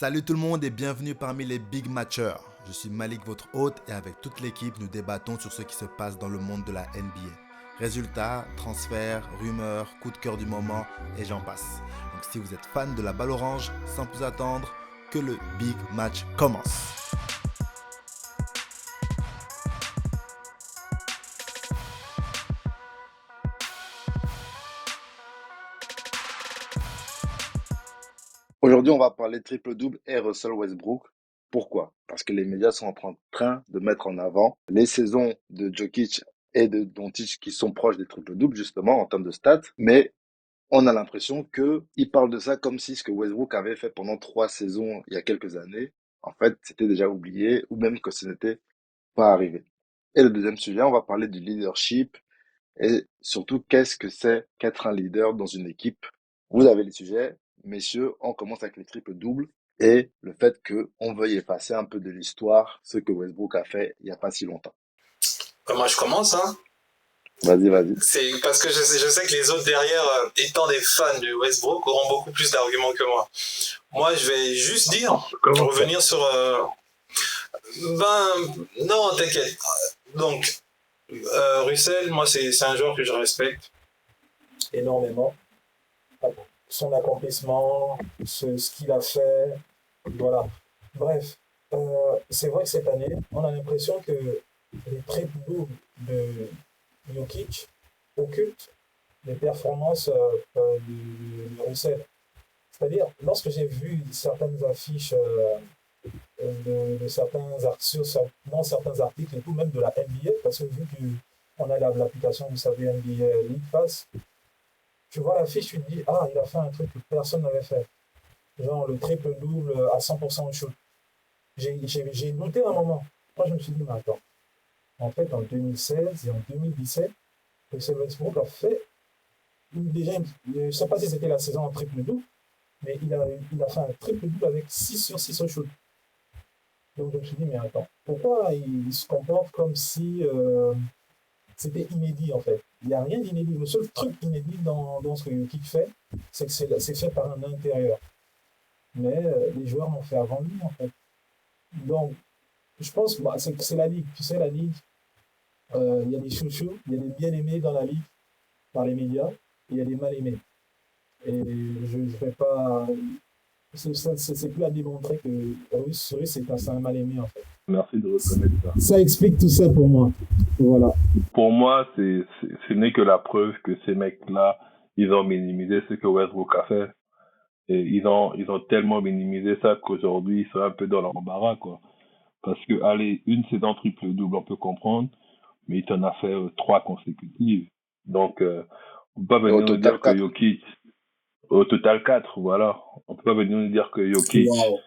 Salut tout le monde et bienvenue parmi les Big Matchers. Je suis Malik, votre hôte, et avec toute l'équipe, nous débattons sur ce qui se passe dans le monde de la NBA. Résultats, transferts, rumeurs, coups de cœur du moment, et j'en passe. Donc si vous êtes fan de la balle orange, sans plus attendre, que le Big Match commence. Aujourd'hui, on va parler triple-double et Russell Westbrook. Pourquoi? Parce que les médias sont en train de mettre en avant les saisons de Jokic et de Doncic qui sont proches des triple-doubles, justement, en termes de stats. Mais on a l'impression que ils parlent de ça comme si ce que Westbrook avait fait pendant 3 saisons il y a quelques années, en fait, c'était déjà oublié ou même que ce n'était pas arrivé. Et le deuxième sujet, on va parler du leadership et surtout, qu'est-ce que c'est qu'être un leader dans une équipe? Vous avez les sujets. Messieurs, on commence avec les triples-doubles et le fait qu'on veuille effacer un peu de l'histoire ce que Westbrook a fait il n'y a pas si longtemps. Moi, je commence, hein. Vas-y, vas-y. C'est parce que je sais que les autres derrière, étant des fans de Westbrook, auront beaucoup plus d'arguments que moi. Moi, je vais juste dire, Comment ça? revenir sur... ben, non, t'inquiète. Donc, Russell, moi, c'est un joueur que je respecte énormément. Son accomplissement, ce qu'il a fait, voilà. Bref, c'est vrai que cette année, on a l'impression que les triple-doubles de Jokic occultent les performances de Russell. C'est-à-dire, lorsque j'ai vu certaines affiches de certains articles, dans certains articles et tout, même de la NBA, parce que vu qu'on a l'application, vous savez, NBA League Pass, tu vois l'affiche, tu te dis, ah, il a fait un truc que personne n'avait fait. Genre le triple-double à 100% au shoot. J'ai noté un moment. Moi, je me suis dit, mais attends, en fait, en 2016 et en 2017, Russell Westbrook a fait déjà, je ne sais pas si c'était la saison en triple-double, mais il a fait un triple-double avec 6 sur 6 au shoot. Donc je me suis dit, mais attends, pourquoi il se comporte comme si c'était inédit en fait? Il n'y a rien d'inédit. Le seul truc inédit dans ce que Jokic fait, c'est que c'est fait par un intérieur. Mais les joueurs l'ont fait avant lui en fait. Donc je pense que c'est la ligue. Tu sais, la ligue, il y a des chouchous, il y a des bien-aimés dans la ligue par les médias, et il y a des mal-aimés. Et je ne vais pas. C'est plus à démontrer que Russe c'est un mal-aimé en fait. Merci de reconnaître ça. Ça explique tout ça pour moi. Voilà. Pour moi, ce n'est que la preuve que ces mecs-là, ils ont minimisé ce que Westbrook a fait. Et ils ont tellement minimisé ça qu'aujourd'hui, ils sont un peu dans l'embarras, quoi. Parce que, allez, une saison triple-double, on peut comprendre, mais il t'en a fait 3 consécutives. Donc, on peut pas Et au venir nous total, dire que 4. Jokic, au total 4, voilà. On peut pas venir nous dire que Jokic, Wow.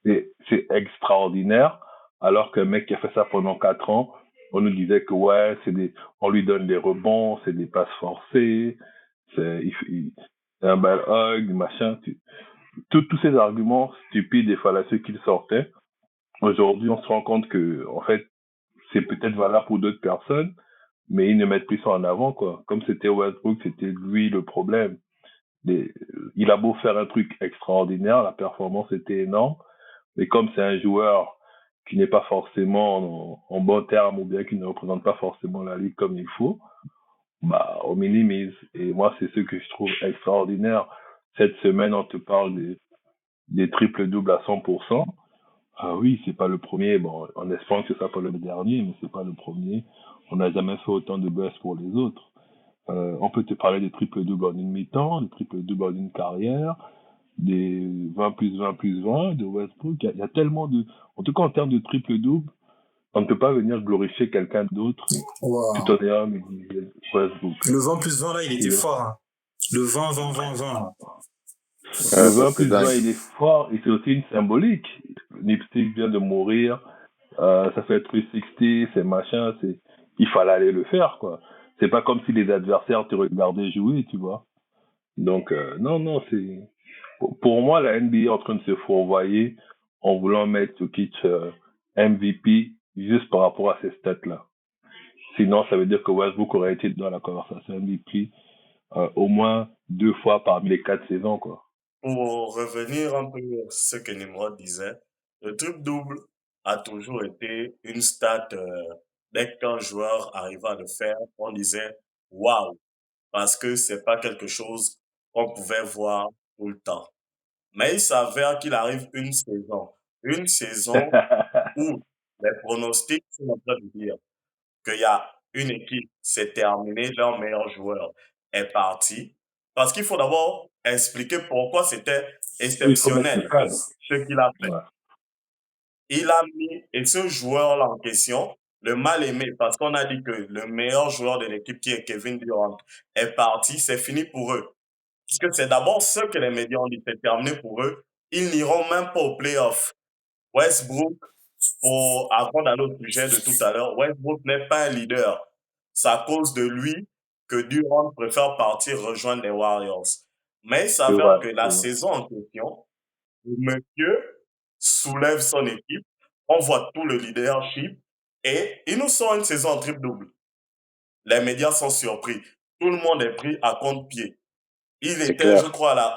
c'est extraordinaire, alors qu'un mec qui a fait ça pendant 4 ans, on nous disait que ouais, on lui donne des rebonds, c'est des passes forcées, c'est un ball hug, machin. Tous ces arguments stupides et fallacieux qu'il sortait, aujourd'hui, on se rend compte que, en fait, c'est peut-être valable pour d'autres personnes, mais ils ne mettent plus ça en avant, quoi. Comme c'était Westbrook, c'était lui le problème. Les- il a beau faire un truc extraordinaire, la performance était énorme, mais comme c'est un joueur qui n'est pas forcément en bon terme ou bien qui ne représente pas forcément la ligue comme il faut, bah, on minimise. Et moi, c'est ce que je trouve extraordinaire. Cette semaine, on te parle des triples-doubles à 100%. Ah oui, c'est pas le premier. Bon, en espérant que ce soit pas le dernier, mais c'est pas le premier. On n'a jamais fait autant de buzz pour les autres. On peut te parler des triples-doubles en une mi-temps, des triples-doubles en une carrière, des 20 plus 20 plus 20 de Westbrook. Il y a tellement de... En tout cas, en termes de triple-double, on ne peut pas venir glorifier quelqu'un d'autre tout en Wow. ayant minimisé Westbrook. Le 20 plus 20 là, il était Et fort. Hein. Le 20, 20, 20, 20. le Ça, 20 c'est plus 20, dingue. il est fort et c'est aussi une symbolique. Nipsey vient de mourir, ça fait 360, c'est machin, il fallait aller le faire, quoi. C'est pas comme si les adversaires te regardaient jouer, tu vois. Donc, non, non, pour moi, la NBA est en train de se fourvoyer en voulant mettre Jokic MVP juste par rapport à ces stats-là. Sinon, ça veut dire que Westbrook aurait été dans la conversation MVP au moins 2 fois parmi les 4 saisons, quoi. Pour revenir un peu à ce que Nimrod disait, le triple-double a toujours été une stat, dès qu'un joueur arrivait à le faire, on disait waouh, parce que c'est pas quelque chose qu'on pouvait voir tout le temps. Mais il s'avère qu'il arrive une saison où les pronostics sont en train de dire qu'il y a une équipe, c'est terminé, leur meilleur joueur est parti. Parce qu'il faut d'abord expliquer pourquoi c'était Il faut mettre le exceptionnel cadre. ce qu'il a fait. Ouais. Il a mis, et ce joueur-là en question, le mal aimé, parce qu'on a dit que le meilleur joueur de l'équipe, qui est Kevin Durant, est parti, c'est fini pour eux. Parce que c'est d'abord ce que les médias ont dit, c'est terminé pour eux. Ils n'iront même pas aux playoffs. Westbrook, avant d'aller au sujet de tout à l'heure, Westbrook n'est pas un leader. C'est à cause de lui que Durant préfère partir rejoindre les Warriors. Mais il C'est s'avère vrai. que la saison en question, le monsieur soulève son équipe, on voit tout le leadership et il nous sort une saison en triple-double. Les médias sont surpris. Tout le monde est pris à compte-pied. Il C'est était, je clair. crois,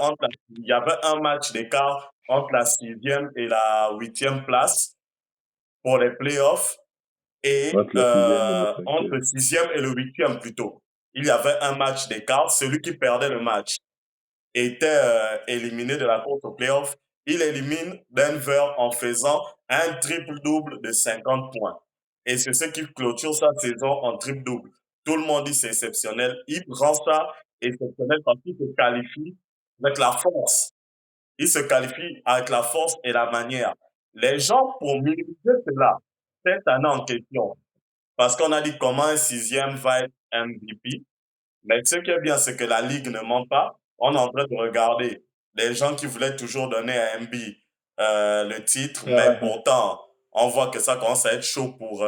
il y avait un match d'écart entre la 6e et la 8e place pour les playoffs et Entre le sixième et le entre cinquième. le 6e et le 8e plutôt. Il y avait un match d'écart. Celui qui perdait le match était éliminé de la course aux playoffs. Il élimine Denver en faisant un triple-double de 50 points. Et c'est ce qui clôture sa saison en triple-double. Tout le monde dit c'est exceptionnel. Il rend ça exceptionnel parce qu'il se qualifie avec la force. Il se qualifie avec la force et la manière. Les gens, pour minimiser cela, cette année en question, parce qu'on a dit comment un 6e va être MVP, mais ce qui est bien, c'est que la Ligue ne ment pas. On est en train de regarder les gens qui voulaient toujours donner à MB le titre, mais pourtant, on voit que ça commence à être chaud pour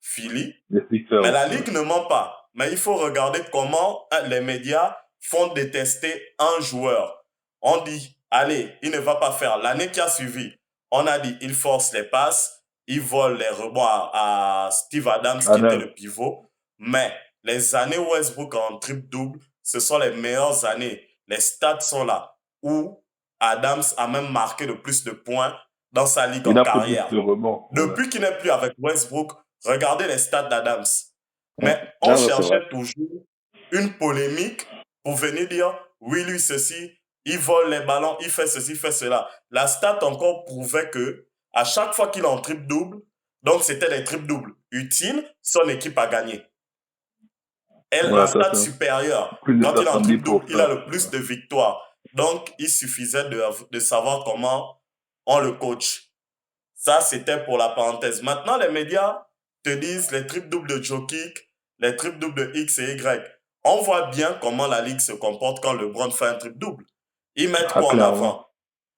Philly. Les Sixers. Mais la Ligue ne ment pas. Mais il faut regarder comment les médias font détester un joueur. On dit, allez, il ne va pas faire. L'année qui a suivi, on a dit, il force les passes, il vole les rebonds à Steve Adams, qui était le pivot. Mais les années Westbrook en triple-double, ce sont les meilleures années. Les stats sont là, où Adams a même marqué le plus de points dans sa ligue en carrière. Il a plus de rebonds. Depuis qu'il n'est plus avec Westbrook, regardez les stats d'Adams. Mais Non, on c'est cherchait vrai. toujours une polémique pour venir dire, oui, lui, ceci, il vole les ballons, il fait ceci, il fait cela. La stat encore prouvait que à chaque fois qu'il est en triple-double, donc c'était des triple-doubles utiles, son équipe a gagné. La stat supérieure, quand il est en triple-double, il a le plus de victoires. Donc, il suffisait de savoir comment on le coach. Ça, c'était pour la parenthèse. Maintenant, les médias te disent les triples-doubles de Jokic, les triples-doubles de X et Y. On voit bien comment la Ligue se comporte quand LeBron fait un triple-double. Ils mettent quoi en avant?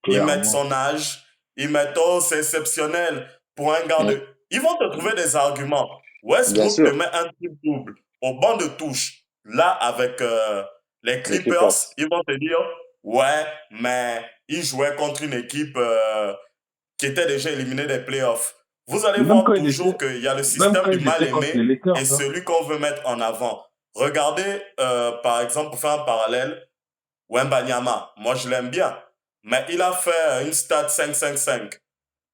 Ils mettent son âge. Ils mettent, oh, c'est exceptionnel pour un gars de... Ils vont te trouver des arguments. Westbrook te met un triple-double au banc de touche. Là, avec les Clippers, ils vont te dire, ouais, mais il jouait contre une équipe qui était déjà éliminé des playoffs. Vous allez voir toujours qu'il y a le système du mal-aimé et celui qu'on veut mettre en avant. Regardez, par exemple, pour faire un parallèle, Wembanyama, moi je l'aime bien, mais il a fait une stat 5-5-5.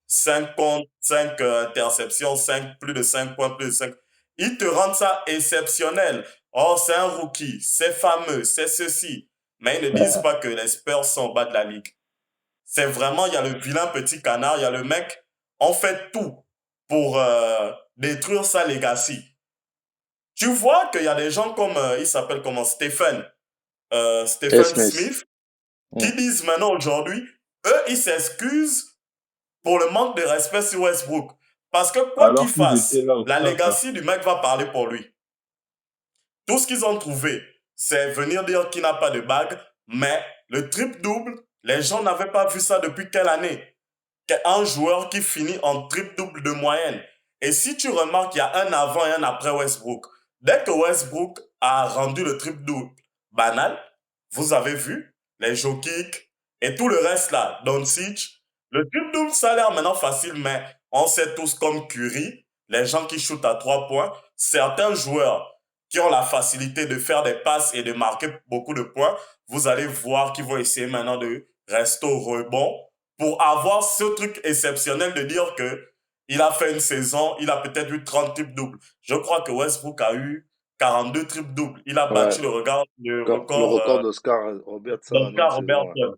5 comptes, 5 interceptions, plus de 5 points, plus de 5. Ils te rendent ça exceptionnel. Oh, c'est un rookie, c'est fameux, c'est ceci. Mais ils ne disent pas que les Spurs sont au bas de la ligue. C'est vraiment, il y a le vilain petit canard, il y a le mec, on fait tout pour détruire sa legacy. Tu vois qu'il y a des gens comme, il s'appelle comment, Stephen Smith, qui disent maintenant aujourd'hui, eux, ils s'excusent pour le manque de respect sur Westbrook. Parce que quoi qu'il fasse, la legacy du mec va parler pour lui. Tout ce qu'ils ont trouvé, c'est venir dire qu'il n'a pas de bague, mais le triple-double, les gens n'avaient pas vu ça depuis quelle année? Un joueur qui finit en triple-double de moyenne. Et si tu remarques, il y a un avant et un après Westbrook. Dès que Westbrook a rendu le triple-double banal, vous avez vu, les Jokic et tout le reste là, Doncic, le triple-double, ça a l'air maintenant facile, mais on sait tous comme Curry, les gens qui shootent à 3 points, certains joueurs qui ont la facilité de faire des passes et de marquer beaucoup de points, vous allez voir qu'ils vont essayer maintenant de reste au rebond pour avoir ce truc exceptionnel de dire que il a fait une saison, il a peut-être eu 30 triples-doubles. Je crois que Westbrook a eu 42 triples-doubles. Il a Ouais, battu le le record record d'Oscar Robertson en une d'Oscar saison, ouais, Robertson.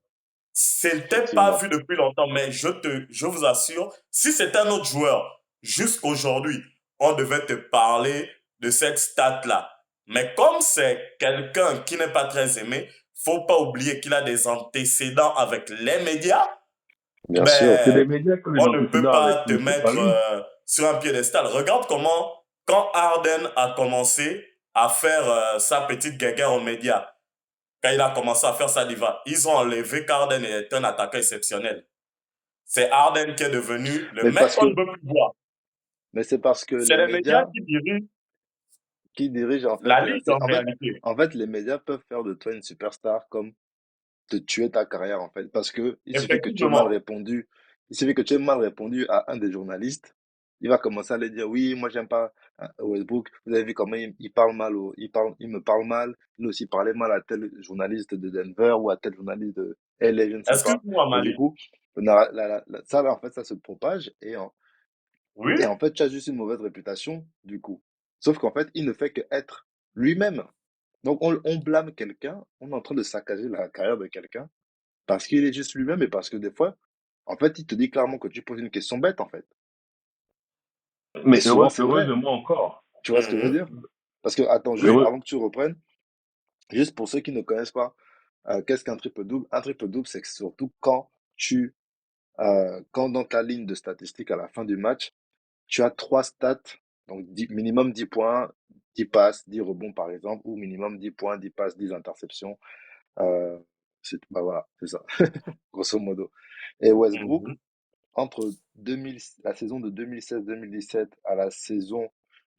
C'était pas effectivement. vu depuis longtemps, mais je vous assure, si c'était un autre joueur, jusqu'aujourd'hui, on devait te parler de cette stat-là. Mais comme c'est quelqu'un qui n'est pas très aimé, faut pas oublier qu'il a des antécédents avec les médias. Bien sûr. C'est Ben, les médias qui ont les on ne peut antécédents avec pas te lui, c'est pas mettre lui. sur un piédestal. Regarde comment, quand Harden a commencé à faire sa petite guéguerre aux médias, quand il a commencé à faire sa diva, ils ont enlevé qu'Harden est un attaquant exceptionnel. C'est Harden qui est devenu le Mais mec parce qu'on ne que, veut plus voir. mais c'est parce que C'est les les médias médias qui dirigent, en fait, la ligue en réalité. en fait, les médias peuvent faire de toi une superstar comme te tuer ta carrière, en fait. Parce que il suffit que tu aies mal Effectivement. répondu, il suffit que tu aies mal répondu à un des journalistes, il va commencer à aller dire, oui, moi, j'aime pas Westbrook. Vous avez vu comment il parle mal il me parle mal. Il a aussi parlé mal à tel journaliste de Denver ou à tel journaliste de LA, je ne sais quoi. Excuse-moi, Et du Mali. coup, ça, là, en fait, ça se propage Oui, et en fait, tu as juste une mauvaise réputation, du coup. Sauf qu'en fait, il ne fait que être lui-même. Donc, on blâme quelqu'un, on est en train de saccager la carrière de quelqu'un parce qu'il est juste lui-même et parce que des fois, en fait, il te dit clairement que tu poses une question bête, en fait. Et Mais souvent, c'est vrai. heureusement encore. Tu vois ce que je veux mhm, dire? Parce que, attends, juste Heureux. avant que tu reprennes, juste pour ceux qui ne connaissent pas, qu'est-ce qu'un triple-double? Un triple-double, c'est que surtout quand dans ta ligne de statistiques à la fin du match, tu as trois stats, donc minimum 10 points, 10 passes, 10 rebonds par exemple, ou minimum 10 points, 10 passes, 10 interceptions. Euh, bah voilà, c'est ça, grosso modo. Et Westbrook, mhm. entre la saison de 2016-2017 à la saison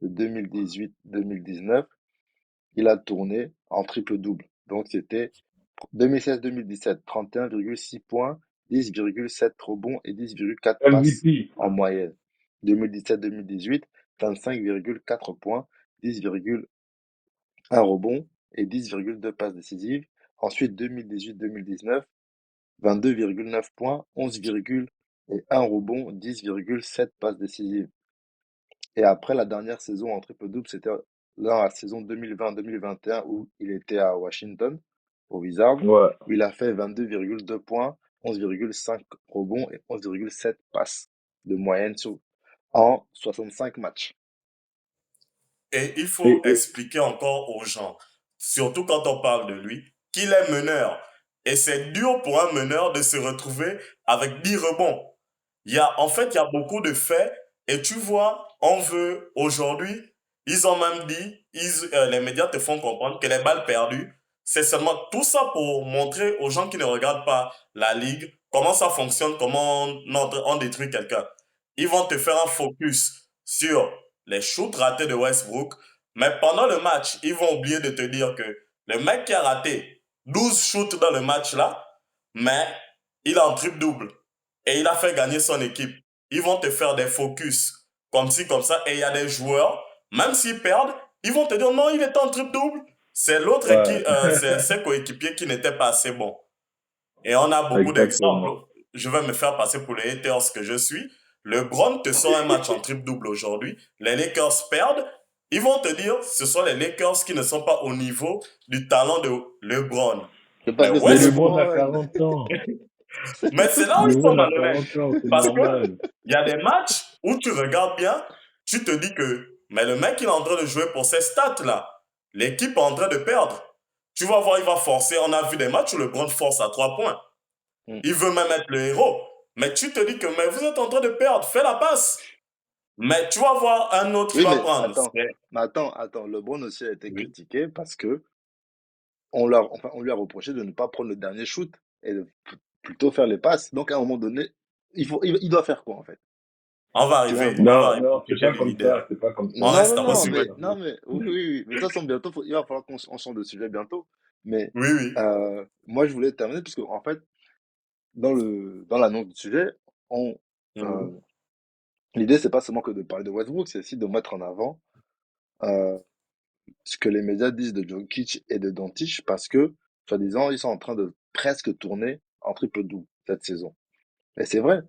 de 2018-2019, il a tourné en triple-double. Donc c'était 2016-2017, 31,6 points, 10,7 rebonds et 10,4 passes MVP. en moyenne. 2017-2018, 25,4 points, 10,1 rebonds et 10,2 passes décisives. Ensuite, 2018-2019, 22,9 points, 11,1 rebonds, 10,7 passes décisives. Et après la dernière saison en triple-double, c'était dans la saison 2020-2021 où il était à Washington, au Wizards, Ouais. où il a fait 22,2 points, 11,5 rebonds et 11,7 passes de moyenne en 65 matchs. Et il faut Et expliquer encore aux gens, surtout quand on parle de lui, qu'il est meneur. Et c'est dur pour un meneur de se retrouver avec 10 rebonds. Il y a beaucoup de faits. Et tu vois, on veut aujourd'hui, ils ont même dit, les médias te font comprendre que les balles perdues, c'est seulement tout ça pour montrer aux gens qui ne regardent pas la ligue comment ça fonctionne, comment on détruit quelqu'un. Ils vont te faire un focus sur les shoots ratés de Westbrook, mais pendant le match, ils vont oublier de te dire que le mec qui a raté 12 shoots dans le match là, mais il a un triple-double et il a fait gagner son équipe. Ils vont te faire des focus comme ci, comme ça, et il y a des joueurs, même s'ils perdent, ils vont te dire non, il était en triple-double. C'est l'autre ouais, équipe, c'est ses coéquipiers qui n'étaient pas assez bons. Et on a beaucoup d'exemples. exactement. Je vais me faire passer pour les haters que je suis. LeBron te sort un match en triple-double aujourd'hui. Les Lakers perdent. Ils vont te dire, ce sont les Lakers qui ne sont pas au niveau du talent de LeBron. C'est pas Mais que c'est Mais LeBron a Westbrook, 40 ans. mais c'est là où ils sont LeBron a malhonnêtes. 40 ans, c'est Parce que normal. il y a des matchs où tu regardes bien, tu te dis que, mais le mec, il est en train de jouer pour ces stats-là. L'équipe est en train de perdre. Tu vas voir, il va forcer. On a vu des matchs où LeBron force à 3 points. Mm. Il veut même être le héros. Mais tu te dis que mais vous êtes en train de perdre, fais la passe. Mais tu vas voir un autre qui Oui, va prendre. attends, LeBron aussi a été Oui. critiqué parce que on lui a reproché de ne pas prendre le dernier shoot et de plutôt faire les passes. Donc, à un moment donné, il doit faire quoi, en fait? Tu vois un peu? On va Non, arriver non, que c'est j'ai pas les comme leaders. ça, c'est pas comme ça. On Non, reste non, C'est à pas non, comme Westbrook. mais, ça. non, mais, oui, oui, oui. Mais de toute façon, bientôt, il va falloir qu'on change de sujet bientôt. Mais, Oui, oui. moi, je voulais terminer parce que, en fait, dans l'annonce du sujet, on, euh, Mhm. l'idée, c'est pas seulement que de parler de Westbrook, c'est aussi de mettre en avant, euh, ce que les médias disent de Jokic et de Doncic parce que, soi-disant, ils sont en train de presque tourner en triple-double cette saison. Et c'est vrai,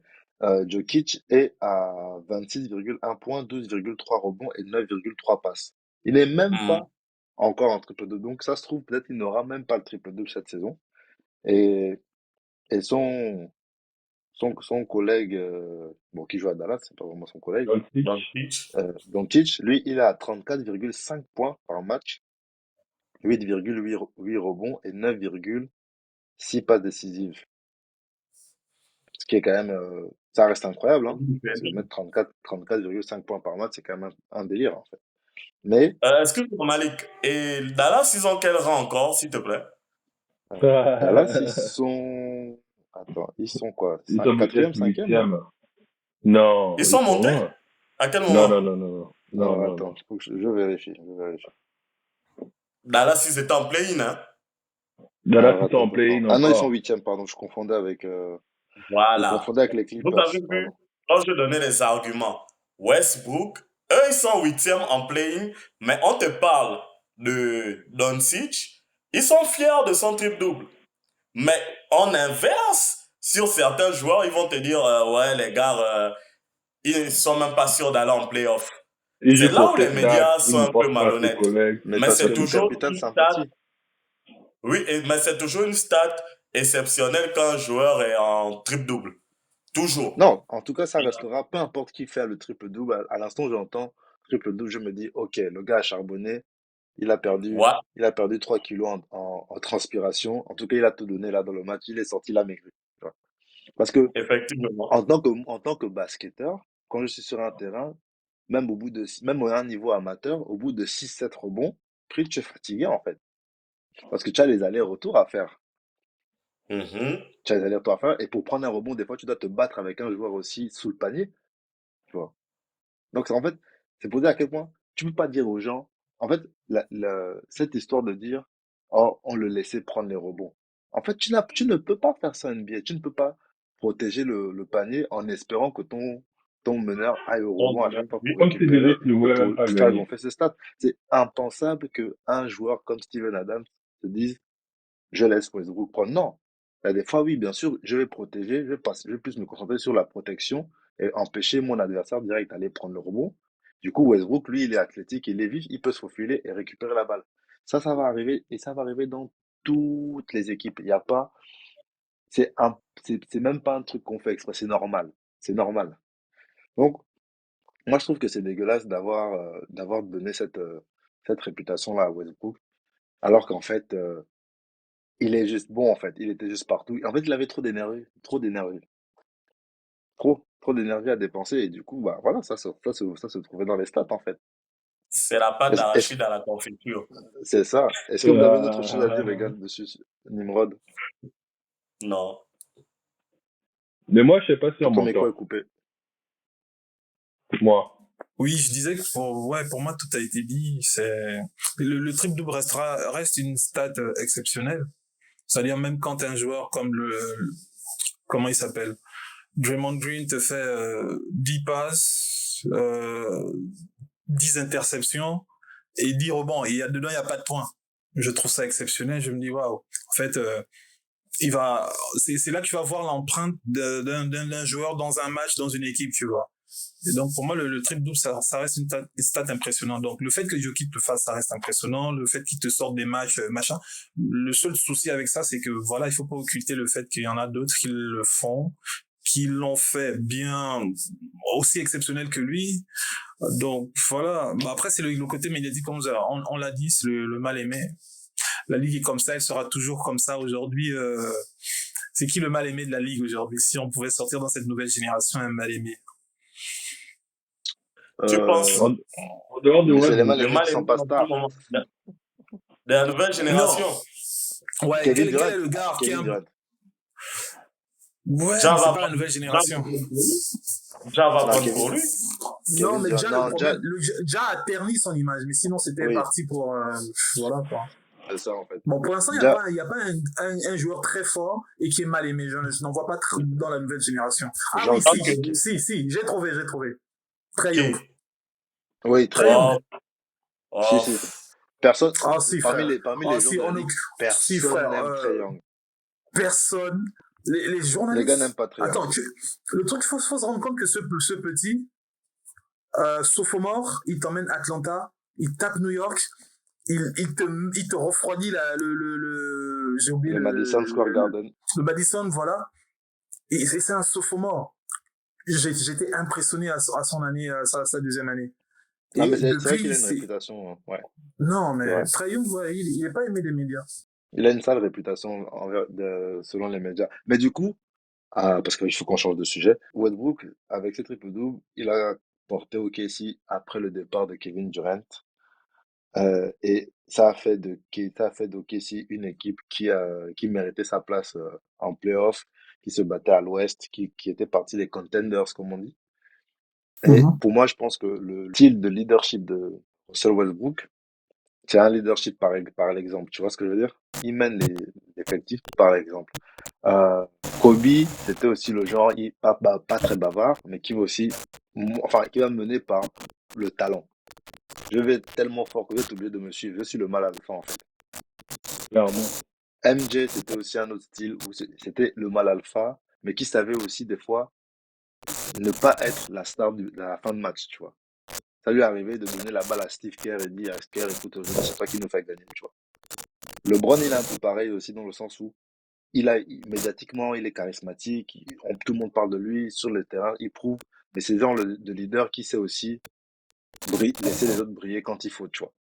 Jokic est à 26,1 points, 12,3 rebonds et 9,3 passes. Il est même Mhm. pas encore en triple-double. Donc ça se trouve, peut-être qu'il n'aura même pas le triple-double cette saison. Et, et son collègue, bon, qui joue à Dallas, c'est pas vraiment son collègue, Doncic. Doncic. Doncic, lui, il est à 34,5 points par match, 8,8 rebonds et 9,6 passes décisives. Ce qui est quand même, ça reste incroyable, hein. Parce que mettre 34,5 points par match, c'est quand même un délire, en fait. Mais, Excuse-moi, Malik. Et Dallas, ils ont quel rang encore, s'il te plaît? Dallas, ils sont, attends, ils sont quoi? Ils sont Quatrième, peut-être cinquième, non? 8e. Non, Ils ils sont sont montés? loin. À quel Non, non, moment? non, non, non. Non, Alors, non, attends, non. faut que je vérifie, je vérifie. Dallas, ils étaient en play-in, hein? Dallas, Alors, ils sont attends, en attends, attends. play-in Ah non, ils sont encore. huitième, pardon, je Voilà. confondais avec les Vous Clippers, avez vu, pardon. quand je donnais les arguments, Westbrook, eux, ils sont huitième en play-in, mais on te parle de Doncic, ils sont fiers de son triple-double. Mais en inverse, sur certains joueurs, ils vont te dire, ouais, les gars, ils sont même pas sûrs d'aller en play-off. Ils C'est jouent là pour où ses les stats. médias Ils sont ne un peu pensent pas à ses malhonnêtes. collègues. Mais Mais parce c'est que le toujours capitaine une stat, sympathie. oui, mais c'est toujours une stat exceptionnelle quand un joueur est en triple-double. Toujours. Non, en tout cas, ça restera, peu importe qui fait le triple-double. À l'instant où j'entends triple-double, je me dis, OK, le gars a charbonné, Ouais, il a perdu 3 kilos en transpiration. En tout cas, il a tout donné là dans le match. Il est sorti là maigri. Tu vois. Parce que, effectivement. en tant que basketteur, quand je suis sur un terrain, même à un niveau amateur, au bout de 6-7 rebonds, Pritch, tu es fatigué, en fait. Parce que tu as les allers-retours à faire. Mhm. Tu as les allers-retours à faire. Et pour prendre un rebond, des fois, tu dois te battre avec un joueur aussi sous le panier. Tu vois. Donc, en fait, c'est pour dire à quel point tu peux pas dire aux gens, en fait, cette histoire de dire, oh, on le laissait prendre les rebonds. En fait, tu ne peux pas faire ça en NBA. Tu ne peux pas protéger le panier en espérant que ton meneur aille au rebond à chaque fois Oui. pour Comme si les récupérer autres ne et voulaient pour même pas faire gagner. gonfler ses stats. C'est impensable qu'un joueur comme Steven Adams se dise, je laisse Westbrook prendre. Non. Il y a des fois, oui, bien sûr, je vais protéger, je vais plus me concentrer sur la protection et empêcher mon adversaire direct d'aller prendre le rebond. Du coup, Westbrook, lui, il est athlétique, il est vif, il peut se faufiler et récupérer la balle. Ça va arriver et ça va arriver dans toutes les équipes. Il y a pas, c'est même pas un truc qu'on fait exprès, c'est normal. C'est normal. Donc, moi, je trouve que c'est dégueulasse d'avoir donné cette réputation-là à Westbrook, alors qu'en fait, il est juste bon, en fait. Il était juste partout. En fait, il avait trop d'énergie. Trop d'énergie. Trop d'énergie à dépenser. Et du coup, bah, voilà, ça se trouvait dans les stats, en fait. C'est la pâte Est-ce, est-ce- d'arachide à la confiture. c'est ça. Est-ce que vous avez une autre chose à dire, les gars, Euh, dessus, Nimrod? Non. Mais moi, je sais pas si on Ton micro m'entend. est coupé. Moi. Oui, je disais que pour moi, tout a été dit. Le triple double reste une stat exceptionnelle. C'est-à-dire même quand un joueur comme comment il s'appelle? Draymond Green te fait 10 passes, 10 interceptions et 10 rebonds. Et dedans, il n'y a pas de points. Je trouve ça exceptionnel. Je me dis, waouh. En fait, c'est là que tu vas voir l'empreinte d'un joueur dans un match, dans une équipe, tu vois. Et donc, pour moi, le triple double, ça reste une stat impressionnante. Donc, le fait que Jokic le fasse, ça reste impressionnant. Le fait qu'il te sorte des matchs, machin. Le seul souci avec ça, c'est que, voilà, il faut pas occulter le fait qu'il y en a d'autres qui le font, qui l'ont fait bien, aussi exceptionnel que lui. Donc, voilà. Bah, après, c'est le côté médiatique, comme on l'a dit, c'est le mal aimé. La ligue est comme ça, elle sera toujours comme ça. Aujourd'hui, c'est qui le mal aimé de la ligue aujourd'hui? Si on pouvait sortir dans cette nouvelle génération un mal aimé. Tu penses Euh, En dehors de mais c'est les Westbrook. mal le aimés mal qui est sont pas en tout stars. moment de la nouvelle Non. génération? Ouais, Kevin quel Durant. est le gars qui est Kevin un... Durant. Ouais, Ja mais c'est va pas la nouvelle génération. Non, prendre pour lui. Non, Kevin mais Durant. déjà, le Non, problème, déjà a terni son image, mais sinon, c'était oui, parti pour, voilà, quoi. c'est ça, en fait. Bon, pour l'instant, Ja, il y a pas un joueur très fort et qui est mal aimé. Je n'en vois pas dans la nouvelle génération. Ah oui, Gentil. Ok. si, j'ai trouvé. Très Qui? Young. Oui, très Très young. Young. Oh, Si, oh, si. Personne, Ah si, parmi frère. les Ah joueurs si, de la ligue, si, personne frère. n'aime Trae Young. Personne Les Les gars journalistes. n'aiment pas Trae Young. Attends, le truc, faut se rendre compte que ce petit, sophomore, il t'emmène Atlanta, il tape New York, il te refroidit j'ai oublié Le Madison Square Garden. le Madison, voilà. Et c'est un sophomore. J'étais impressionné à son année, à sa deuxième année. Non, Et mais c'est vrai depuis, qu'il a une réputation. Ouais, non, c'est mais vrai. Trae Young, ouais, il est pas aimé des médias. Il a une sale réputation selon les médias. Mais du coup, parce qu'il faut qu'on change de sujet, Westbrook, avec ses triples-doubles, il a porté OKC après le départ de Kevin Durant. Et ça a fait d'OKC une équipe qui méritait sa place en playoff, qui se battait à l'Ouest, qui était partie des contenders, comme on dit. Et pour moi, je pense que le style de leadership de Russell Westbrook, c'est un leadership par l'exemple. Tu vois ce que je veux dire? Il mène l'effectif par exemple. Kobe, c'était aussi le genre, pas très bavard, mais qui va aussi, enfin, qui va mener par le talent. Je vais être tellement fort que vous êtes obligé de me suivre. Je suis le mal alpha, en fait. Clairement. MJ, c'était aussi un autre style où c'était le mal alpha, mais qui savait aussi des fois ne pas être la star de la fin de match, tu vois. Ça lui arrivait de donner la balle à Steve Kerr et dire à Kerr, écoute, aujourd'hui, c'est toi qui nous fait gagner, tu vois. LeBron, il est un peu pareil aussi dans le sens où médiatiquement, il est charismatique, tout le monde parle de lui, sur le terrain, il prouve, mais c'est genre de leader qui sait aussi laisser les autres briller quand il faut, tu vois.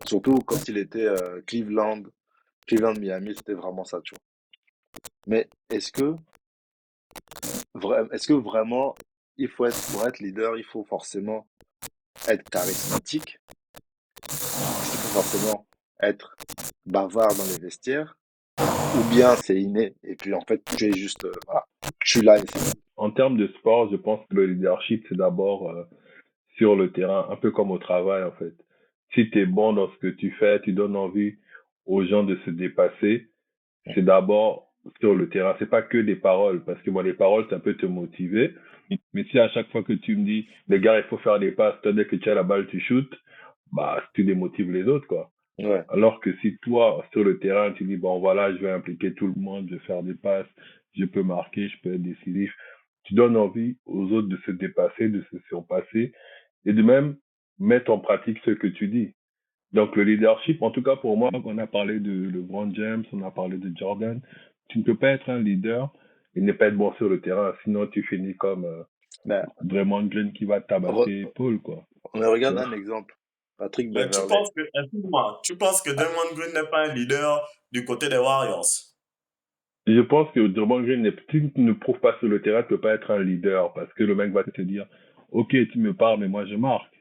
Surtout quand il était Cleveland, Miami, c'était vraiment ça, tu vois. Mais est-ce que vraiment, pour être leader, il faut forcément être charismatique? Est-ce qu'il faut forcément être bavard dans les vestiaires? Ou bien c'est inné, et puis en fait, tu es juste, voilà, tu l'as et c'est tout. En termes de sport, je pense que le leadership, c'est d'abord sur le terrain, un peu comme au travail, en fait. Si tu es bon dans ce que tu fais, tu donnes envie aux gens de se dépasser, c'est d'abord sur le terrain. C'est pas que des paroles, parce que bon, les paroles, ça peut te motiver. Mais si à chaque fois que tu me dis, les gars, il faut faire des passes, toi, dès que tu as la balle, tu shootes, bah, tu démotives les autres, quoi. Ouais. Alors que si toi, sur le terrain, tu dis, bon, voilà, je vais impliquer tout le monde, je vais faire des passes, je peux marquer, je peux être décisif, tu donnes envie aux autres de se dépasser, de se surpasser, et de même mettre en pratique ce que tu dis. Donc, le leadership, en tout cas pour moi, on a parlé de LeBron James, on a parlé de Jordan, tu ne peux pas être un leader et ne pas être bon sur le terrain, sinon tu finis comme Ben, Draymond Green qui va tabasser Paul, quoi. on regarde un exemple. Patrick Mais tu Beverley. penses que, excuse-moi, tu penses que Draymond Green n'est pas un leader du côté des Warriors? Je pense que Draymond Green, tu ne prouves pas sur le terrain, tu peux pas être un leader parce que le mec va te dire, ok, tu me parles, mais moi je marque.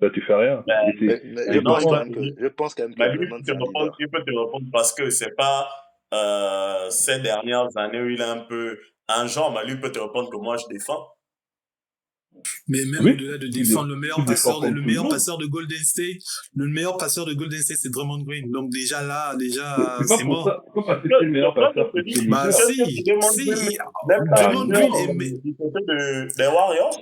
Là, tu fais rien. Ben, Et Mais ben non, je pense quand même que lui, Draymond, c'est un leader. il peut te répondre parce que c'est pas ces dernières années où il est un peu un genre, mais lui peut te répondre que moi je défends. Mais même oui, au-delà de tu défendre, le défends meilleur contre tout le monde. passeur de Golden State, c'est Draymond Green. Donc déjà là, C'est pas c'est pour mort. ça, c'est pas parce que c'est le meilleur passeur que c'est Bah leader. si, Draymond Green est, Du côté des Warriors?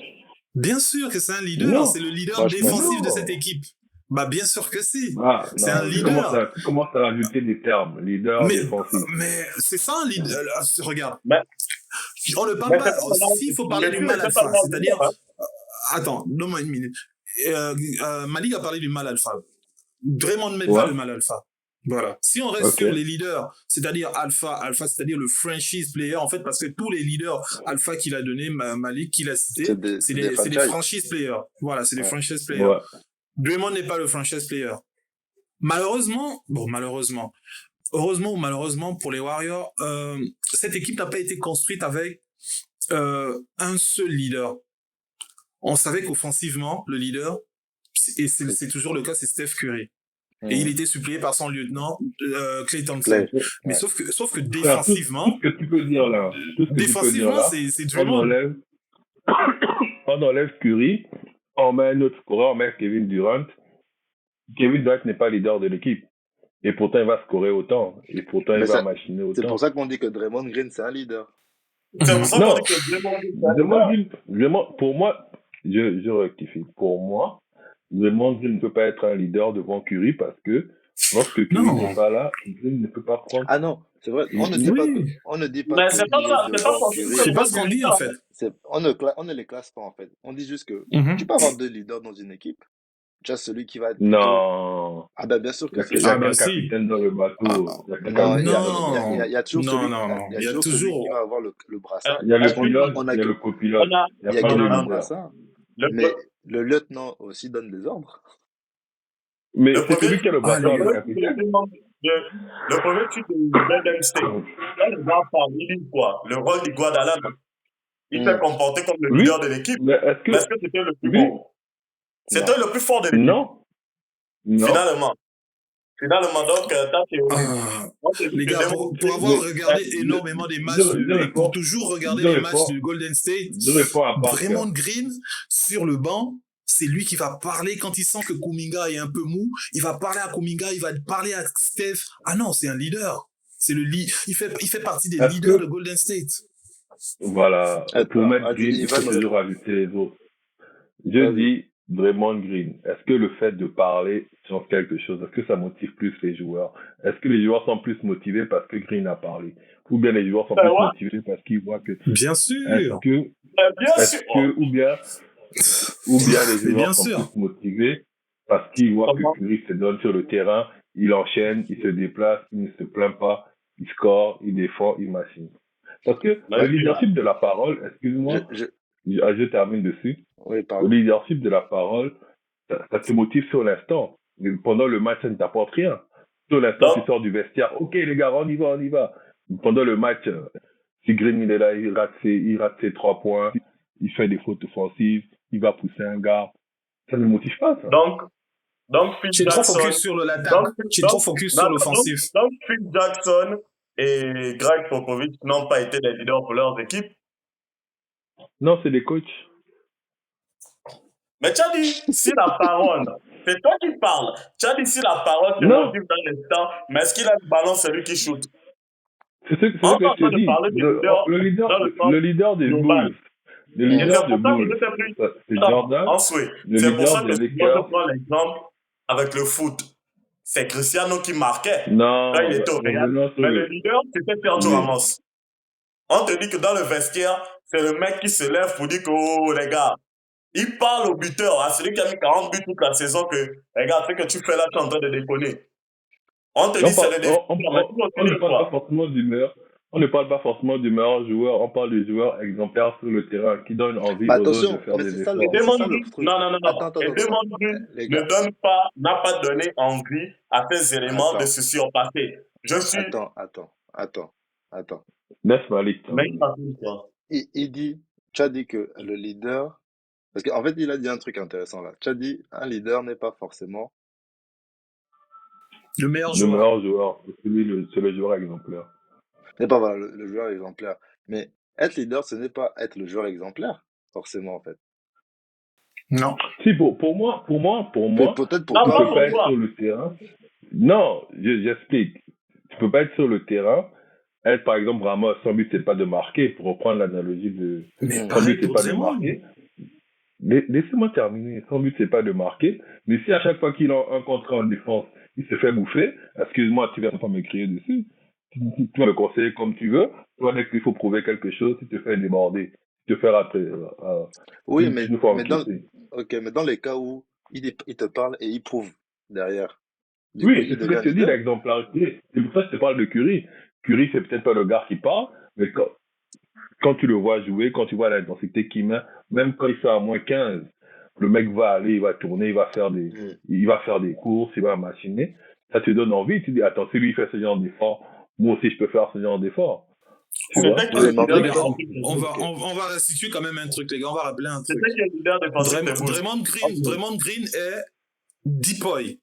bien sûr que c'est un leader, Non. c'est le leader Moi, je pense. défensif de Non. cette équipe. Bah bien sûr que si. Ah, C'est un Non, leader. tu commences à rajouter des termes, leader défensif. Mais c'est ça un leader. Regarde. Mais- On ne parle mais pas. c'est pas S'il faut parler mais du tu mal n'étais pas alpha, dans le c'est-à-dire. leader, hein. Attends, donne-moi une minute. Malik a parlé du mal alpha. Draymond ne met Ouais. pas le mal alpha. Voilà. Si on reste sur les leaders, c'est-à-dire alpha, c'est-à-dire le franchise player, en fait, parce que tous les leaders alpha qu'il a donné, Malik, qu'il a cité, c'est des franchise players. Voilà, c'est des franchise players. Ouais. Draymond n'est pas le franchise player. Heureusement ou malheureusement pour les Warriors, cette équipe n'a pas été construite avec un seul leader. On savait qu'offensivement, le leader, et c'est toujours le cas, c'est Steph Curry. Et il était suppléé par son lieutenant, Klay Thompson. Mais sauf que défensivement... Tout ce que tu peux dire là. Défensivement, c'est Draymond. On enlève Curry, on met un autre scoreur, on met Kevin Durant. Kevin Durant n'est pas leader de l'équipe. Et pourtant, il va scorer autant. Et pourtant, il va machiner autant. C'est pour ça qu'on dit que Draymond Green, c'est un leader. C'est pour ça qu'on dit que Draymond, pour moi, je rectifie. Pour moi, Draymond Green ne peut pas être un leader devant Curry parce que lorsque Curry n'est pas là, Green ne peut pas prendre. Ah non, C'est vrai, on ne dit pas que, Oui, on ne dit pas Mais qu'il c'est pas est ça, c'est pas devant forcément Curry le c'est et pas rôle ce du qu'on dit en leader. fait. on ne les classe pas en fait. On dit juste que tu Mhm. peux avoir deux leaders dans une équipe. Tu as celui qui va être plutôt. Non. Ah ben bien sûr Il y que a, si. il y a Ah bah qu'un si. capitaine dans le Ah, bateau. Il y a qu'un Non, capitaine dans le non, il y a toujours non, celui, non, non. il y a Il y a toujours celui qui toujours. va avoir le brassard. Il y a Parce le qu'on Excuse-moi, pilote, on il a y a que, le on copilote. a, Il n'y a il y a pas que de on un a leader. brassard, le, mais le lieutenant aussi donne des ordres. Mais le c'est premier celui qui a le Ah, brassard, le le capitaine. le premier tweet de Golden State, quand le gars parle, il dit quoi? Le rôle d'Iguodala, il s'est Hmm. comporté comme le Oui, leader de l'équipe. mais est-ce Mais est-ce que... que c'était le plus Oui, bon? Non. C'était le plus fort de l'équipe, non, non. finalement. Finalement, donc, ta théorie, ah. on te dit Les que gars, Draymond pour Green avoir Mais regardé je, énormément des matchs je et pour réponds, toujours regarder je les matchs réponds, de Golden State, je réponds à Draymond Parker. Green sur le banc, c'est lui qui va parler quand il sent que Kuminga est un peu mou. Il va parler à Kuminga, il va parler à Steph. Ah non, c'est un leader. C'est le lead. Il fait partie des Est-ce leaders de que, Golden State. voilà, pour Attends, mettre vas-y, Green, il faut Ivan, toujours rajouter les autres. Je vas-y. dis Draymond Green. Est-ce que le fait de parler change quelque chose? Est-ce que ça motive plus les joueurs? Est-ce que les joueurs sont plus motivés parce que Green a parlé? Ou bien les joueurs sont plus ouais, motivés parce qu'ils voient que, Bien est-ce sûr. que, bien est-ce sûr. que, ou bien les Mais bien joueurs sont plus sûr. motivés parce qu'ils voient que Comment? Curry se donne sur le terrain, il enchaîne, il se déplace, il ne se plaint pas, il score, il défend, il machine. Parce que le Mais, leadership de la parole, Je, excuse-moi, je... je termine dessus, Oui, le pardon. leadership de la parole, ça te motive sur l'instant. Mais pendant le match, ça ne t'apporte rien. Sur l'instant, tu donc, sors du vestiaire. Ok, les gars, on y va, on y va. Pendant le match, si Green il est là, il rate ses 3 points, il fait des fautes offensives, il va pousser un gars. Ça ne motive pas, ça. donc, donc, Phil Tu es trop Jackson, focus sur l'attaque. donc, Tu es trop donc, focus non, sur non, l'offensif. donc, Phil Jackson et Greg Popovich n'ont pas été des leaders pour leurs équipes. Non, c'est des coachs. Mais tu as dit, si la parole, c'est toi qui parles. Tu as dit, si la parole te Non, motive dans l'instant, mais est-ce qu'il a le ballon, celui qui shoot? c'est ce On que est en je train te de dis. parler des leaders dans le sens Le leader des global. Bulls, le Et leader c'est des pour ça que Bulls, je t'ai pris. c'est Attends, Jordan. en souhait. Le C'est pour leader ça que des moi, je Lakers, prends l'exemple avec le foot. C'est Cristiano qui marquait quand non, il était au Real. revenons sur Mais le le... leader, c'était Sergio Oui. Ramos. On te dit que dans le vestiaire, c'est le mec qui se lève pour dire que, oh, les gars, il parle au buteur, à celui qui a mis 40 buts toute la saison, que, les gars, ce que tu fais là, tu es en train de déconner. On te dit c'est le défenseur, mais tu On continues ne parle pas quoi? forcément du meilleur. On ne parle pas forcément du meilleur joueur, on parle des joueurs exemplaires sur le terrain qui donnent envie Mais aux autres de attention, faire mais des c'est ça Et efforts. mais c'est Demande ça le Green, truc. non. Et Attends. Demande Green Les ne gars, n'a pas donné envie à ces éléments de attends, se surpasser. Je suis, attends. Laisse Malik mais terminer. Il dit, tu as dit que le leader, parce qu'en fait, il a dit un truc intéressant là. Tu as dit, un leader n'est pas forcément, Le meilleur Le joueur. meilleur joueur, c'est le joueur exemplaire. n'est pas voilà, le joueur exemplaire. Mais être leader, ce n'est pas être le joueur exemplaire, forcément, en fait. Non. Si, pour moi, Peut-être pour Non, tu toi, pas peux pour pas être toi. sur le terrain. Non, j'explique. Tu peux pas être sur le terrain. Être, par exemple, Ramos, son but, c'est pas de marquer, pour reprendre l'analogie de... Mais Hmm. Son pareil but, c'est pour pas de Draymond. marquer. Laissez-moi terminer. Son but, c'est pas de marquer. Mais si à chaque fois qu'il a un contrat en défense, il se fait bouffer, excuse-moi, tu viens pas me crier dessus. Tu vas me conseiller comme tu veux. Toi, dès qu'il faut prouver quelque chose, tu te fais déborder. Tu te fais rater. Oui, Tu nous fais mais encaisser. mais dans les cas où il te parle et il prouve derrière, du coup, Oui, il c'est ce que devient je te dis, leader. l'exemplarité. C'est pour ça que je te parle de Curry. Curry, c'est peut-être pas le gars qui parle, mais quand tu le vois jouer, quand tu vois l'intensité qu'il met, même quand il fait à -15, le mec va aller, il va tourner, Hmm. il va faire des courses, il va machiner. Ça te donne envie. Tu dis, attends, si lui il fait ce genre d'effort, moi aussi je peux faire ce genre d'effort. Tu vois? C'était qui Oui, le mais en leader Les fait, gars, défensif des Bulls? ok. on va restituer quand même un truc, les gars. On va rappeler un truc. C'était qui le leader défensif des Bulls? Draymond Green est Deepoy.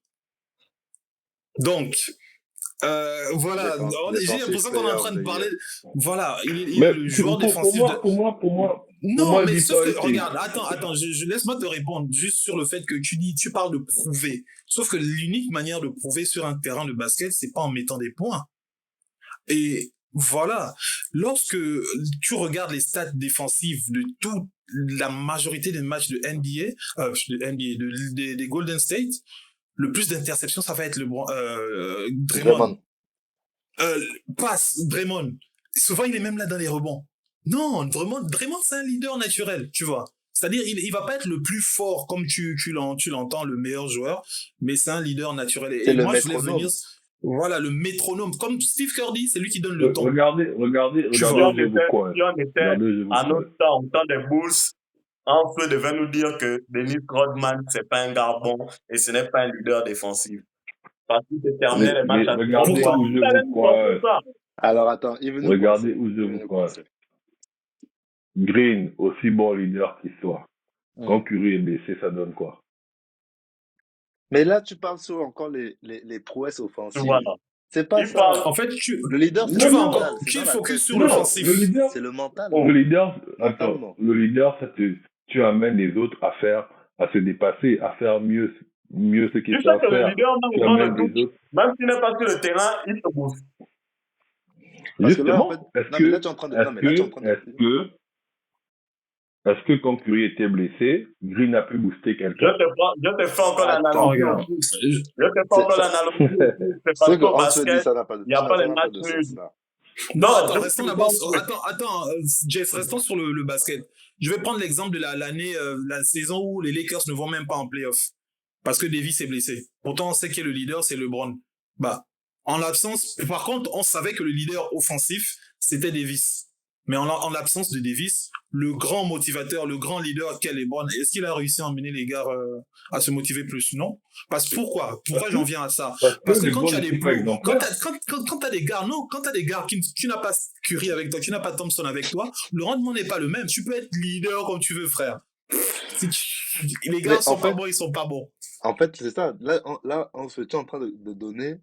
Donc, voilà. J'ai Defensive l'impression qu'on est en player train of de the parler. year. Voilà, il est Mais le joueur pour défensif de. moi, Non, mais sauf que, Detroit, regarde, attends, je laisse-moi te répondre juste sur le fait que tu parles de prouver. Sauf que l'unique manière de prouver sur un terrain de basket, c'est pas en mettant des points. Et voilà, lorsque tu regardes les stats défensives de toute la majorité des matchs de NBA, des Golden State, le plus d'interceptions, ça va être Draymond. Draymond. passe, Draymond. Souvent, il est même là dans les rebonds. Non, Draymond, c'est un leader naturel, tu vois. C'est-à-dire, il va pas être le plus fort comme tu l'entends, le meilleur joueur, mais c'est un leader naturel. C'est Et le moi, je voulais métronome. venir, voilà, le métronome. Comme Steve Kerr dit, c'est lui qui donne le ton. Regardez Tu où vois. je vous coin. Si on était Regardez où je vous à coin. notre temps, au temps des Bulls, un feu devait nous dire que Dennis Rodman, c'est pas un gars bon et ce n'est pas un leader défensif. Parce qu'il se terminait les matchs à Regardez Pourquoi où je vous coin. ça. Alors attends, il veut nous Regardez coincer. où je Il veut vous nous coin. coincer. Green, aussi bon leader qu'il soit. Mm. Quand Curry est blessé, ça donne quoi? Mais là, tu parles sur encore les prouesses offensives. Voilà. C'est pas Il ça. parle. En fait, Le leader, c'est tu le vas mental. encore, C'est tu dans la focus tête. sur Non, l'offensif. le leader, C'est le mental. le leader, attends, Mentalement. le leader, tu amènes les autres à se dépasser, à faire mieux ce Tu qu'ils sais savent que le faire. leader, Tu même au amènes temps de les autres. même s'il n'est pas sur le terrain, il te booste. Parce que là, en Justement, fait, non, mais là, tu es en train de, non, mais là, tu es en train de, est-ce que quand Curry était blessé, Green a pu booster quelqu'un? Je te fais encore Attends, l'analogie. regarde. Je te fais encore l'analogie. C'est ce parce que qu'au Hans dit, basket, ça n'a pas de, il n'y a pas ça les n'a pas matchs de nuls. sens, là. Non, attends, je restons vous d'abord. pense, Attends, Jess, restons sur le basket. Je vais prendre l'exemple de l'année, la saison où les Lakers ne vont même pas en playoff. Parce que Davis est blessé. Pourtant, on sait que le leader, c'est LeBron. Bah, en l'absence, par contre, on savait que le leader offensif, c'était Davis. Mais en l'absence de Davis, le grand motivateur, le grand leader qu'est LeBron, est-ce qu'il a réussi à emmener les gars à se motiver plus? Non. Pourquoi j'en viens à ça? Parce que quand tu as des pros, quand t'as des gars, non, quand t'as des gars tu n'as pas Curry avec toi, tu n'as pas Thompson avec toi, le rendement n'est pas le même. Tu peux être leader comme tu veux, frère. Les gars sont pas bons, ils sont pas bons. En fait, c'est ça. Là, on se est en train de donner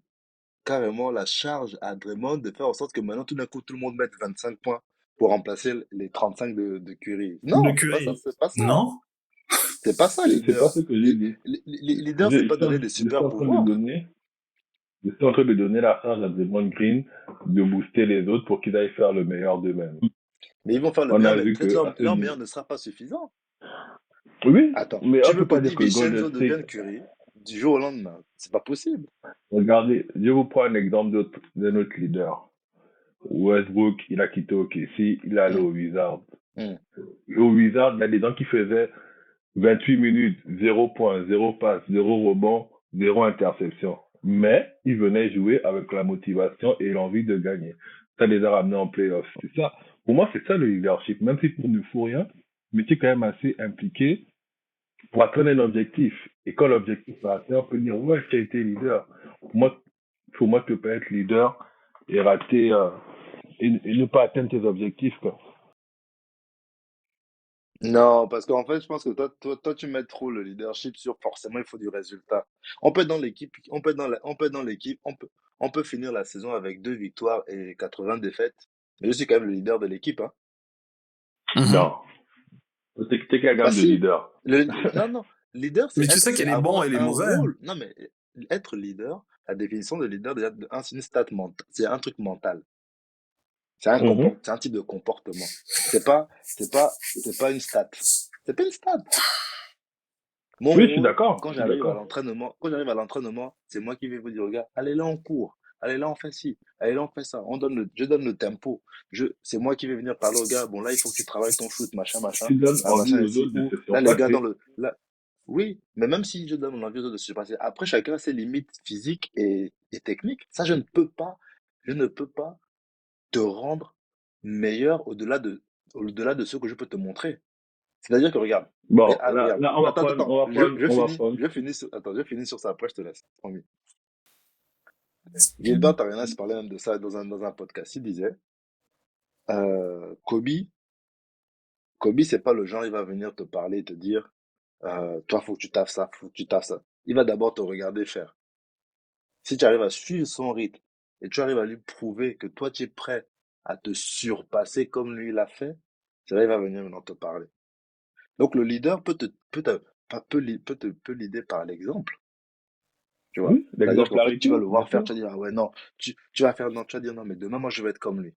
carrément la charge à Draymond de faire en sorte que maintenant, tout d'un coup, tout le monde mette 25 points pour remplacer les 35 de Curry. Non, c'est pas ça, c'est pas ça. Non. C'est pas ça, C'est leader. pas ce que j'ai dit. Leader, c'est pas donner des super pouvoirs. Je suis en train de donner la charge à Draymond Green de booster les autres pour qu'ils aillent faire le meilleur d'eux-mêmes. Mais ils vont faire le meilleur, mais leur meilleur ne sera pas suffisant. Oui, attends, mais tu veux que DiVincenzo devienne Curry du jour au lendemain? C'est pas possible. Regardez, je vous prends un exemple de notre leader. Westbrook, il a quitté OKC, il est allé au Wizards. Au Wizards, il y a des gens qui faisaient 28 minutes, 0 points, 0 passe, 0 rebond, 0 interception. Mais ils venaient jouer avec la motivation et l'envie de gagner. Ça les a ramenés en playoff. C'est ça. Pour moi, c'est ça le leadership. Même si tu ne fous rien, mais tu es quand même assez impliqué pour atteindre un objectif. Et quand l'objectif est atteint, on peut dire, ouais, tu as été leader. Pour moi, tu peux pas être leader et rater, et ne pas atteindre tes objectifs, quoi. Non, parce qu'en fait, je pense que toi, tu mets trop le leadership sur forcément, il faut du résultat. On peut être dans l'équipe, on peut être dans l'équipe, on peut finir la saison avec 2 victoires et 80 défaites. Mais je suis quand même le leader de l'équipe, hein. Non. T'es quelqu'un de leader. Non, leader, c'est mais tu sais qu'il y a les bons et les mauvais. Non, mais être leader, la définition de leader, déjà, c'est une stat mentale, c'est un truc mental. C'est un type de comportement. C'est pas une stat. C'est pas une stat. Oui, je suis d'accord. Quand j'arrive à l'entraînement, c'est moi qui vais vous dire, regarde, allez là, on court. Allez là, on fait ci. Allez là, on fait ça. Je donne le tempo. C'est moi qui vais venir parler au gars. Bon, là, il faut que tu travailles ton shoot, machin. Tu donnes envie aux autres de se surpasser. Là, les gars oui, mais même si je donne envie aux autres de se surpasser, après, chacun a ses limites physiques et techniques. Ça, je ne peux pas te rendre meilleur au-delà de ce que je peux te montrer. C'est-à-dire que regarde. Bon, regarde. là, on va prendre. Je finis sur ça, après je te laisse. Promis. Gilbert Arenas parlait même de ça dans un podcast. Il disait, Kobe, c'est pas le genre, il va venir te parler et te dire, toi, faut que tu taffes ça, Il va d'abord te regarder faire. Si tu arrives à suivre son rythme et tu arrives à lui prouver que toi, tu es prêt à te surpasser comme lui l'a fait, c'est là il va venir maintenant te parler. Donc le leader peut l'aider par l'exemple. Tu vois? Oui, C'est-à-dire qu'en fait, tu vas le voir faire, tu vas dire, ah ouais, non, tu vas faire, non, tu vas dire, non, mais demain, moi, je vais être comme lui.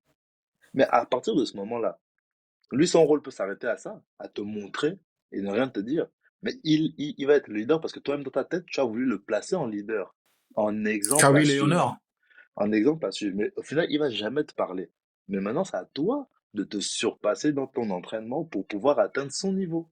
Mais à partir de ce moment-là, lui, son rôle peut s'arrêter à ça, à te montrer et ne rien te dire. Mais il va être leader parce que toi-même, dans ta tête, tu as voulu le placer en leader, en exemple. Kawhi Leonard. un exemple à suivre. Mais au final, il va jamais te parler. Mais maintenant, c'est à toi de te surpasser dans ton entraînement pour pouvoir atteindre son niveau.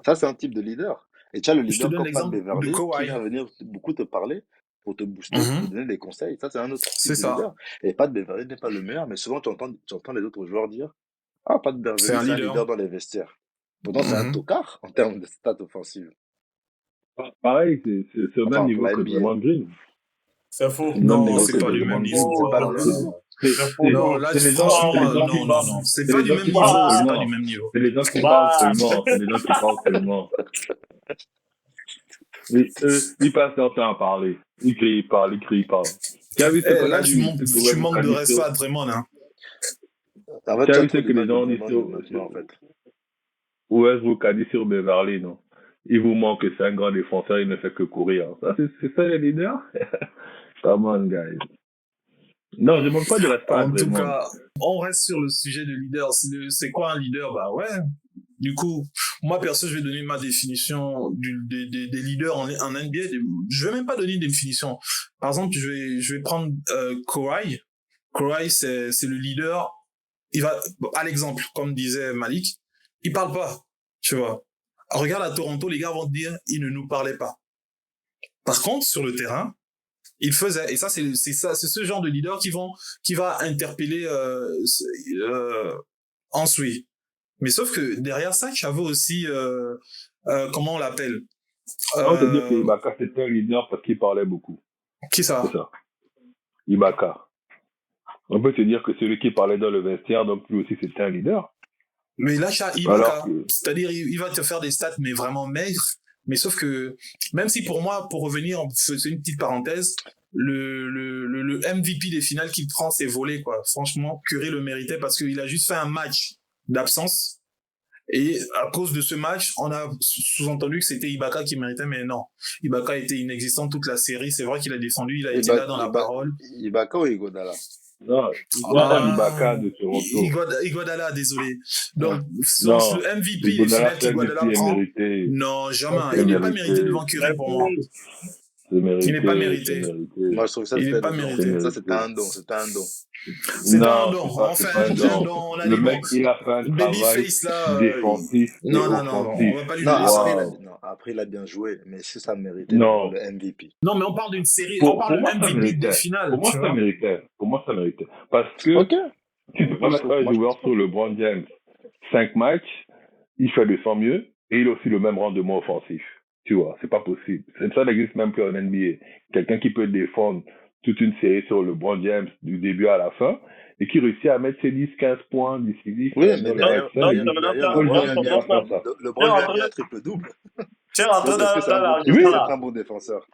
Ça, c'est un type de leader. Et tu as le Je te leader donne comme Pat l'exemple de Beverly qui Kawhi. va venir beaucoup te parler pour te booster, pour te Mhm. donner des conseils. Ça, c'est un autre C'est type de ça. leader. Et Pat Beverly n'est pas le meilleur, mais souvent tu entends les autres joueurs dire, ah, Pat C'est Beverly, un c'est un leader. leader dans les vestiaires. Pourtant, c'est un Mhm. tocard en termes de stats offensives. Pareil, c'est au même Enfin, pour niveau la que NBA. Draymond Green. C'est C'est faux. le même Non, niveau c'est que pas du même Draymond niveau. C'est Green. pas le Oh là même là. niveau. C'est faux. Non, là, C'est Bah, franchement, les gens non, qui non, parlent, non. C'est c'est pas les du gens même qui parlent niveau. C'est bah, pas du seulement. même niveau. C'est les gens qui parlent bah. seulement. C'est les gens qui parlent seulement. Et eux, ils passent leur temps à parler. Ils crient, ils parlent, ils crient, ils parlent. Tu as vu ce Eh, qu'on là, a dit, ce que tu Westbrook manques a de dit respect sur, à Draymond, hein. En fait, tu tu as as vu ce trop que les l'image de gens ont dit Draymond de sur maintenant, en fait. Westbrook a dit sur Beverly, non? Il vous manque, c'est un grand défenseur, il ne fait que courir. Ça, c'est ça les leaders? Come on, guys. Non, je manque pas de respect à En tout Draymond. cas, on reste sur le sujet de leader. C'est quoi un leader? Bah ouais. Du coup, moi perso, je vais donner ma définition des leaders en NBA. Je vais même pas donner une définition. Par exemple, je vais prendre Kawhi. Kawhi, c'est le leader. Il va, à l'exemple, comme disait Malik, il parle pas, tu vois. Regarde à Toronto, les gars vont te dire, il ne nous parlait pas. Par contre, sur le terrain, il faisait. Et ça, c'est ce genre de leader qui va interpeller ensuite. Mais sauf que derrière ça, tu avais aussi, comment on l'appelle? On peut dire que Euh, Ibaka, c'était un leader parce qu'il parlait beaucoup. qui ça? C'est ça. Ibaka. On peut se dire que celui qui parlait dans le vestiaire, donc lui aussi, c'était un leader. Mais là, tu as Alors Ibaka. que, C'est-à-dire, il va te faire des stats, mais vraiment maigres. Mais sauf que, même si pour moi, pour revenir, c'est une petite parenthèse, le MVP des finales qu'il prend, c'est volé, quoi. Franchement, Curry le méritait parce qu'il a juste fait un match d'absence. Et à cause de ce match, on a sous-entendu que c'était Ibaka qui méritait, mais non. Ibaka était inexistant toute la série. C'est vrai qu'il a défendu, il a été là dans la parole. Ibaka ou Iguodala? non, moi, un Ibaka de Toronto. Iguodala, désolé. Donc, Non, le MVP des Iguodala, finales c'est un qu'Iguodala MVP prend, mérité. non, jamais. C'est Il n'est pas mérité mérité. devant Curry pour moi. C'est mérité. Il n'est pas C'est mérité. mérité. Moi, je trouve que ça, Il c'était n'est pas le don. mérité. Ça, c'était un don. C'était un don. C'est un Non, don. c'est pas, On c'est fait pas un un don. don. On a Le dit mec, bon. il a fait un travail Babyface là. défensif et Non, non, non, non. offensif. On va pas lui Non, donner ça. après, il a bien joué, mais est-ce que ça méritait d'avoir Non. le MVP? Non, mais on parle d'une série. On Pour parle de moi, ça MVP des méritait. finales. Pour moi, Tu ça vois. méritait. Pour moi, ça méritait. Parce que Ok. tu peux pas Moi, je mettre trouve, un moi, je joueur pense sur LeBron James, 5 matchs, il fait de son mieux et il a aussi le même rendement offensif. Tu vois, c'est pas possible. Ça n'existe même plus en NBA. Quelqu'un qui peut défendre toute une série sur LeBron James du début à la fin et qui réussit à mettre ses 10-15 points décisifs Oui, dans mais les matchs. Ça Donc, n'existe pas. derrière, Moi, je vois LeBron lui un a mis leader un, faire ça. LeBron lui a mis un triple-double. tu es rentré Donc, est-ce que c'est un bon, est-ce l'argument que Oui, c'est là. un bon défenseur?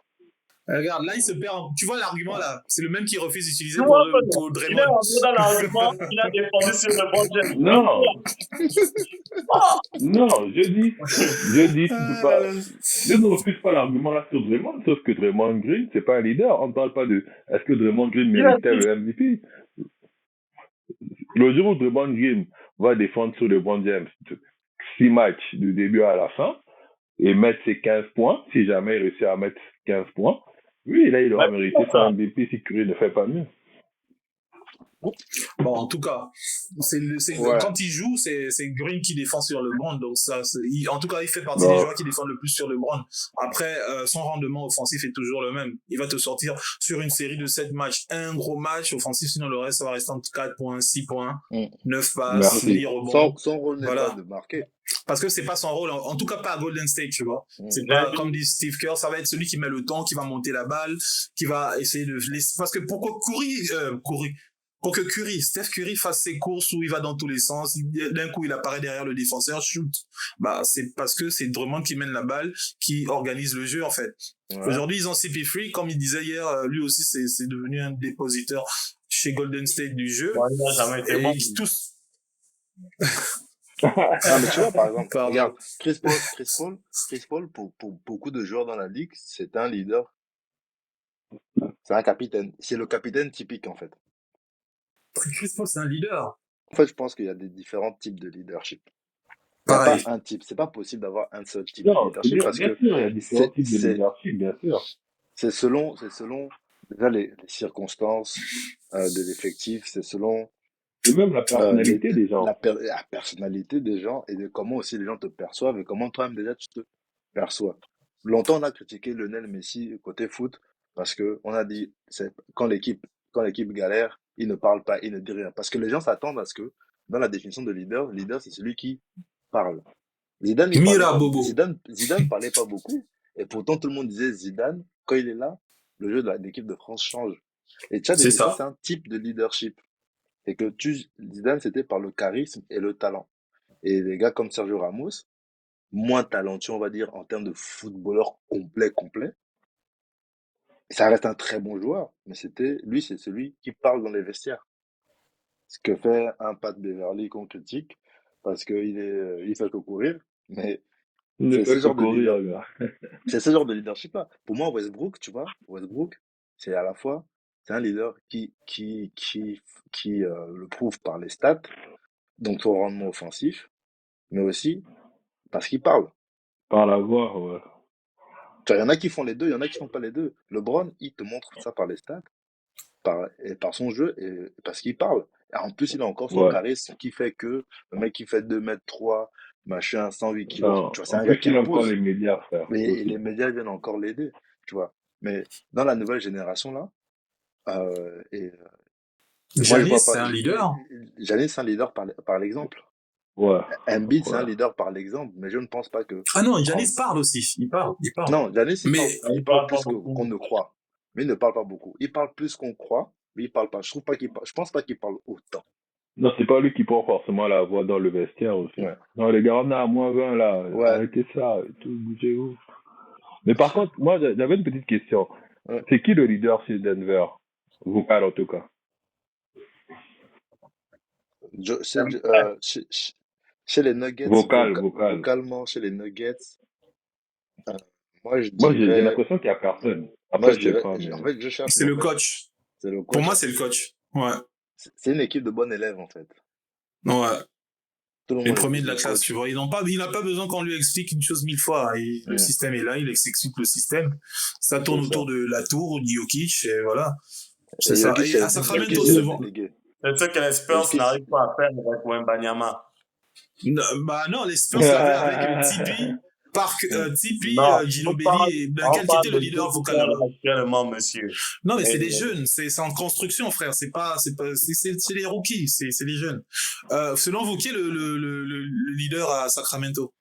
Regarde, là, il se perd. Tu vois l'argument là. C'est le même qui refuse d'utiliser Tu vois un peu, pour il est Draymond. rentré dans l'argument, il a défendu sur le bon James. non, non, je dis, tu peux pas. Je ne refuse pas l'argument là sur Draymond, sauf que Draymond Green, c'est pas un leader. On ne parle pas de est-ce que Draymond Green méritait le MVP. Le jour où Draymond Green va défendre sur LeBron James 6 matchs du début à la fin et mettre ses 15 points, si jamais il réussit à mettre 15 points, oui, là, il aura mérité son MVP si Curry ne fait pas mieux. Bon, en tout cas, Ouais. quand il joue, c'est Green qui défend sur LeBron. Donc ça, en tout cas, il fait partie des Non. joueurs qui défendent le plus sur LeBron. Après, son rendement offensif est toujours le même. Il va te sortir sur une série de 7 matchs, un gros match offensif, sinon le reste, ça va rester entre 4 points, 6 points, 9 passes, Merci. 10 rebonds. Son rôle n'est Voilà. pas de marquer. Parce que c'est pas son rôle, en tout cas pas à Golden State, tu vois. C'est Ouais. pas, comme dit Steve Kerr, ça va être celui qui met le temps, qui va monter la balle, qui va essayer de parce que pour que Steph Curry fasse ses courses où il va dans tous les sens, d'un coup il apparaît derrière le défenseur, shoot. Bah, c'est parce que c'est Drummond qui mène la balle, qui organise le jeu, en fait. Ouais. Aujourd'hui, ils ont CP3, comme il disait hier, lui aussi, c'est devenu un dépositeur chez Golden State du jeu. Ouais, il n'a jamais été Et bon. tous, Non, mais tu vois, par exemple, Pardon. regarde, Chris Paul, pour beaucoup de joueurs dans la ligue, c'est un leader. C'est un capitaine. C'est le capitaine typique, en fait. Chris Paul, c'est un leader. En fait, je pense qu'il y a des différents types de leadership. Il n'y a Pareil. pas un type. C'est pas possible d'avoir un seul type Non, de leadership parce bien que sûr, il y a différents types de c'est leadership, bien sûr. c'est selon Déjà, les circonstances de l'effectif, c'est selon Et même la les, personnalité des gens. la personnalité des gens et de comment aussi les gens te perçoivent et comment toi-même déjà tu te perçois. Longtemps, on a critiqué Lionel Messi côté foot parce que on a dit c'est quand l'équipe galère, il ne parle pas, il ne dit rien. Parce que les gens s'attendent à ce que dans la définition de leader, leader c'est celui qui parle. Zidane, il parlait Mira pas, Bobo. Zidane parlait pas beaucoup. Et pourtant, tout le monde disait Zidane, quand il est là, le jeu de l'équipe de France change. Et Tchad, C'est ça, ça. c'est un type de leadership. Et que Zidane, c'était par le charisme et le talent. Et les gars comme Sergio Ramos, moins talentueux, on va dire, en termes de footballeur complet. Ça reste un très bon joueur, mais lui, c'est celui qui parle dans les vestiaires. Ce que fait un Pat Beverly qu'on critique, parce il fait que courir, mais Il ne c'est ce fait que genre de courir, leader. gars. C'est ce genre de leadership-là. Pour moi, Westbrook, tu vois, Westbrook, c'est à la fois, c'est un leader qui le prouve par les stats, donc son rendement offensif, mais aussi parce qu'il parle. Par la voix, ouais. Tu vois, il y en a qui font les deux, il y en a qui font pas les deux. LeBron, il te montre ça par les stats, et par son jeu, et parce qu'il parle. Et en plus, il a encore son Ouais. charisme qui fait que le mec qui fait 2 m 3, machin, 108 kilos, Non. tu vois, c'est En un gars plus, qui il a encore impose. les médias, frère, Et aussi. les médias viennent encore l'aider, tu vois. Mais dans la nouvelle génération, là, et moi, je Giannis, vois pas. c'est un leader. Giannis, c'est un leader par l'exemple. Ouais. Embiid, c'est un Ouais. leader par l'exemple, mais je ne pense pas que. Ah non, en- Giannis parle aussi. Il parle. Il parle. Non, Giannis, Mais il Il parle parle pas plus qu'on beaucoup. ne croit. Mais il ne parle pas beaucoup. Il parle plus qu'on croit, mais il parle pas. Je trouve pas je pense pas qu'il parle autant. Non, c'est pas lui qui prend forcément la voix dans le vestiaire aussi. Ouais. Non, les gars, on a à -20 là, Ouais. arrêtez ça, et tout, bougez-vous. Mais par contre, moi, j'avais une petite question. Ouais. C'est qui le leader chez Denver? Vocal en tout cas. Chez les Nuggets, Vocal. vocalement, chez les Nuggets, euh, moi je Moi, j'ai dirais, l'impression qu'il y a personne. moi Après, je je sais dirais, pas, en mais... fait, je cherche, c'est mais en le fait, coach. c'est le Pour coach, moi, hein. c'est le coach. Ouais. C'est une équipe de bons élèves, en fait. Ouais. Tout le Les monde premiers écoute de la le classe, tu coach. vois. Il n'a pas besoin qu'on lui explique une chose 1000 fois. Le Mm. système est là, il explique le système. Ça tourne C'est autour ça. de la tour, Jokic, et voilà. C'est Et ça. Jokic, Et à Jokic, Sacramento, c'est le souvent. délégué. C'est ce que les Spurs Jokic, n'arrivent pas à faire avec Wembanyama. Bah non, les Spurs l'avaient avec Tipeee, mm. Tipeee, Non, Ginobili, et on lequel qui parle était le de ceux leader qui vocal sont là-bas. là actuellement, monsieur. Non, mais Et, c'est des jeunes, c'est en construction, frère. C'est les rookies, c'est les jeunes. Selon vous, qui est le leader à Sacramento?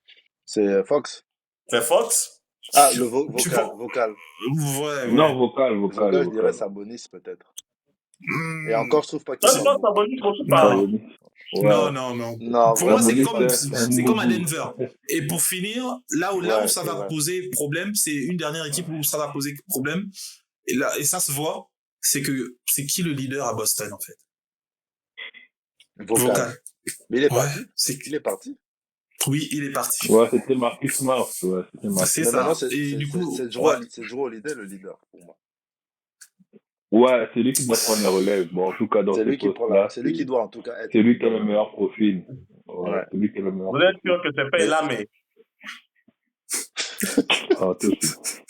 C'est Fox. c'est Fox? Ah, Tu penses? vocal. Ouais, Non, ouais. Vocal, je dirais vocal. Sabonis, peut-être. Et Hmm, encore, je trouve pas qu'il Toi, tu parle penses beaucoup. Sabonis aussi non, parler? Sabonis. Ouais. non. Non, Pour moi, vraiment, Sabonis, c'est un c'est comme à boubou. Denver. Et pour finir, là où ouais, ça c'est va vrai. poser problème, c'est une dernière équipe où ça va poser problème. Et ça se voit, c'est qui le leader à Boston, en fait? Vocal. Vocal. Mais il est Ouais, parti. Il est parti. oui, il est parti. Ouais, c'était Marcus Smart. Ouais, c'était Marcus C'est Mais maintenant, ça. Et du coup, c'est Drew, ouais. c'est Drew Holiday, le leader, pour moi. Ouais, c'est lui qui doit prendre la relève. Bon, en tout cas, dans C'est ces lui qui prend la, postes-là, c'est lui qui doit, en tout cas, être c'est le lui qui a leader le maintenant. meilleur profil. Ouais, Ouais. c'est lui qui a le meilleur Vous êtes profil. sûr que c'est pas Mais, Elamé? Ah, tout de suite.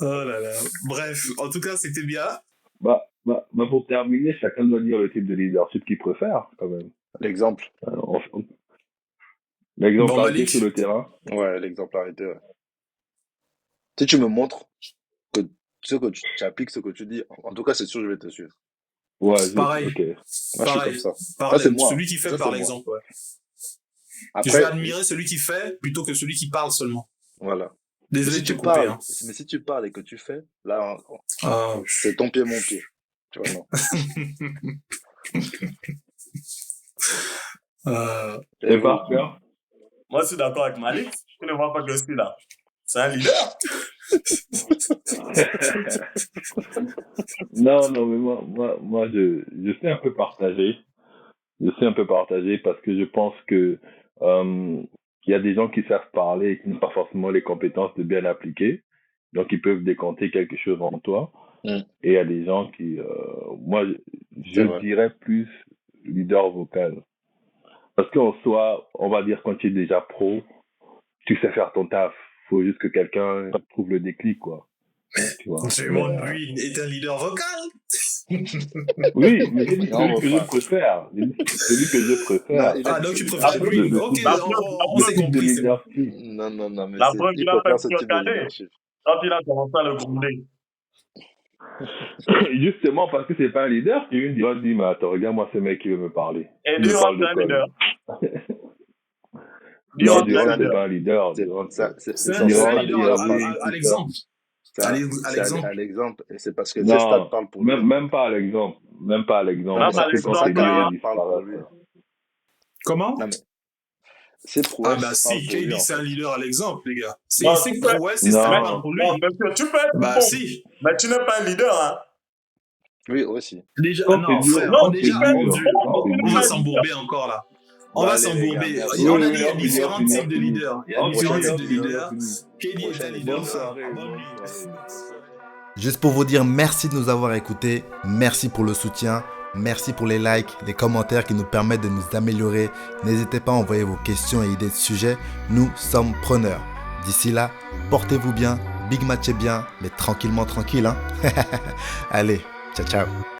Oh là là. Bref, en tout cas, c'était bien. Pour terminer, chacun doit dire le type de leadership qu'il préfère, quand même. l'exemple. Bon, L'exemplarité Malik. sur le terrain. Ouais, l'exemplarité, ouais. Si tu me montres que tu appliques ce que tu dis, en tout cas, c'est sûr, je vais te suivre. Ouais, Pareil. ok. Moi, je suis comme Pareil. ça. Ça, c'est moi. Celui qui fait Ça, par c'est moi. l'exemple, ouais. Je vais Après, admirer celui qui fait plutôt que celui qui parle seulement. voilà. Désolé de te couper, hein. Mais si tu parles et que tu fais, là, Ah, c'est ton pied, mon pied. Tu vois, non. Et Et vous? par cœur? Moi, je suis d'accord avec Malik. Je ne vois pas que je suis là. C'est un leader. Non, mais moi, je suis un peu partagé. Je suis un peu partagé parce que je pense que il y a des gens qui savent parler et qui n'ont pas forcément les compétences de bien appliquer. Donc, ils peuvent décanter quelque chose en toi. Mm. Et il y a des gens qui, moi, C'est je vrai. dirais plus leader vocal. Parce qu'en soi, on va dire quand tu es déjà pro, tu sais faire ton taf. Faut juste que quelqu'un trouve le déclic, quoi. Tu vois. Draymond Mais, Green est un leader vocal. oui, mais c'est Non, celui que je enfin, préfère. Celui que je non, préfère. il Ah, est, donc tu il- préfères La Green. preuve, Ok, la on, preuve, la on Le s'est type de compris, c'est bon. leadership. non, mais la preuve, il il a peut fait faire ce plus type de regarder leadership. quand il a commencé à le gronder. Justement, parce que c'est pas un leader, il dira, dit, mais attends, regarde-moi ce mec qui veut me parler. Et Il me Durant, parle c'est de un quoi, leader. lui? Mais Non, Durant, c'est c'est un Durant, c'est leader. pas un leader. c'est Durant, C'est un, censé c'est un être un Durant, leader dit, leader ah par, oui, à tout ça. l'exemple. À l'exemple. à l'exemple, et c'est parce que ses stats Non, parlent pour lui. Hein. même pas à l'exemple. Même pas à l'exemple. Non, mais Même à Parce que quand sa c'est l'exemple, dur, carrière il parle pour disparaît. lui. Comment? Non, mais ses Ah bah prouesses parlent si, pour lui, KD en c'est un fait. leader à l'exemple, les gars. non, C'est tu peux, prouesse et stats mais, parlent Non, pour lui. non, monsieur, tu peux être Bah bon, si. mais tu n'es pas un leader, hein. Oui, aussi. Déjà, quand c'est non, dur, frère, Non, on quand tu c'est déjà, peux être mon dur, Dieu, bon, quand mais c'est tu on n'es va pas dur. un leader. s'embourber encore là. On Bon, va allez, les gars, s'embourber. merci. On a dit il y a Oui, oui, différents types de leaders. Il y a on différents finit, types on de finit, on leaders. finit. KD est un Prochaine leader. Bonne soirée, Bonne bonne nuit. soirée. Juste pour vous dire merci de nous avoir écoutés, merci pour le soutien, merci pour les likes, les commentaires qui nous permettent de nous améliorer. N'hésitez pas à envoyer vos questions et idées de sujets, nous sommes preneurs. D'ici là, portez-vous bien, big matchez bien, mais tranquillement tranquille. Hein. Allez, ciao ciao.